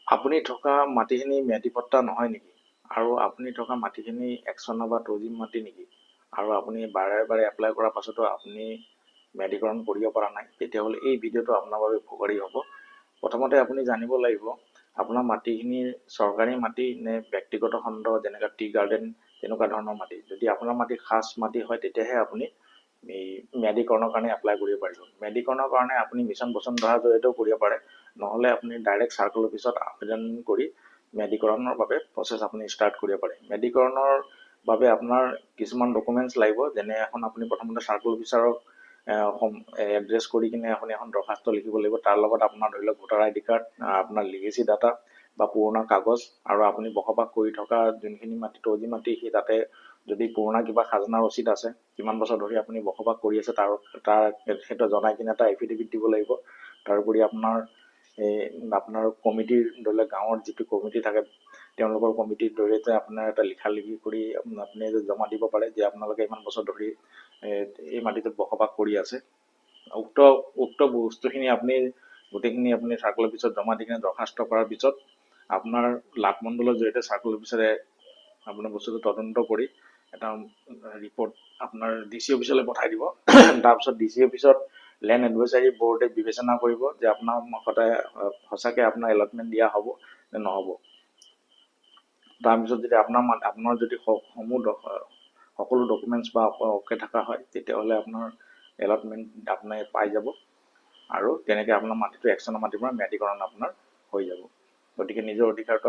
আপুনি থকা মাটিখিনি ম্যাদী পট্টা নহয় নেকি? আৰু আপুনি থকা মাটিখিনি 1 চনৰ বা 2G মাটি নেকি? আৰু আপুনি বাৰে বাৰে এপ্লাই কৰাৰ পাছতো আপুনি ম্যাদীকৰণ কৰিব পৰা নাই, তেতিয়াহ'লে এই ভিডিঅ'টো আপোনাৰ বাবে উপকাৰী হ'ব। প্ৰথমতে আপুনি জানিব লাগিব আপোনাৰ মাটিখিনি চৰকাৰী মাটি নে ব্যক্তিগত খণ্ড, যেনেকৈ টি গাৰ্ডেন তেনেকুৱা ধৰণৰ মাটি। যদি আপোনাৰ মাটি খাছ মাটি হয়, তেতিয়াহে আপুনি এই ম্যাদীকৰণৰ কাৰণে এপ্লাই কৰিব পাৰিব। ম্যাদীকৰণৰ কাৰণে আপুনি মিছন বসুন্ধৰাৰ জৰিয়তেও কৰিব পাৰে, নহ'লে আপুনি ডাইৰেক্ট চাৰ্কল অফিচত আবেদন কৰি ম্যাদীকৰণৰ বাবে প্ৰচেছ আপুনি ষ্টাৰ্ট কৰিব পাৰে। ম্যাদীকৰণৰ বাবে আপোনাৰ কিছুমান ডকুমেণ্টছ লাগিব, যেনে এখন আপুনি প্ৰথমতে চাৰ্কল অফিচাৰক এড্ৰেছ কৰি কিনে আপুনি এখন দৰখাস্ত লিখিব লাগিব। তাৰ লগত আপোনাৰ ধৰি লওক ভোটাৰ ID কাৰ্ড, আপোনাৰ লিগেচি ডাটা বা পুৰণা কাগজ, আৰু আপুনি বসবাস কৰি থকা যোনখিনি মাটি 2G মাটি, সেই তাতে যদি পুৰণা কিবা খাজনা ৰচিদ আছে, কিমান বছৰ ধৰি আপুনি বসবাস কৰি আছে তাৰ সেইটো জনাই কিনে এটা এফিডেভিট দিব লাগিব। তাৰোপৰি আপোনাৰ আপোনাৰ কমিটিৰ ধৰি লওক গাঁৱৰ যিটো কমিটি থাকে, তেওঁলোকৰ কমিটিৰ জৰিয়তে আপোনাৰ এটা লিখা লিখি কৰি আপুনি জমা দিব পাৰে যে আপোনালোকে ইমান বছৰ ধৰি এই মাটিটোত বসবাস কৰি আছে। উক্ত বস্তুখিনি আপুনি গোটেইখিনি আপুনি চাৰ্কল অফিচত জমা দি কিনে দৰখাস্ত কৰাৰ পিছত আপোনাৰ লাকমণ্ডলৰ জৰিয়তে চাৰ্কল অফিচাৰে আপোনাৰ বস্তুটো তদন্ত কৰি এটা ৰিপৰ্ট আপোনাৰ DC অফিচলৈ পঠাই দিব। তাৰপিছত DC অফিচত লেণ্ড এডভাইজাৰী বৰ্ডে বিবেচনা কৰিব যে আপোনাৰ সঁচাকৈ আপোনাৰ এলটমেণ্ট দিয়া হ'ব নে নহ'ব। তাৰপিছত যদি আপোনাৰ যদি সকলো ডকুমেণ্টছ বা অ'কে থকা হয়, তেতিয়াহ'লে আপোনাৰ এলটমেণ্ট আপুনি পাই যাব, আৰু তেনেকৈ আপোনাৰ মাটিটো 1 চনৰ মাটিৰ পৰা ম্যাদীকৰণ আপোনাৰ হৈ যাব। গতিকে নিজৰ অধিকাৰটো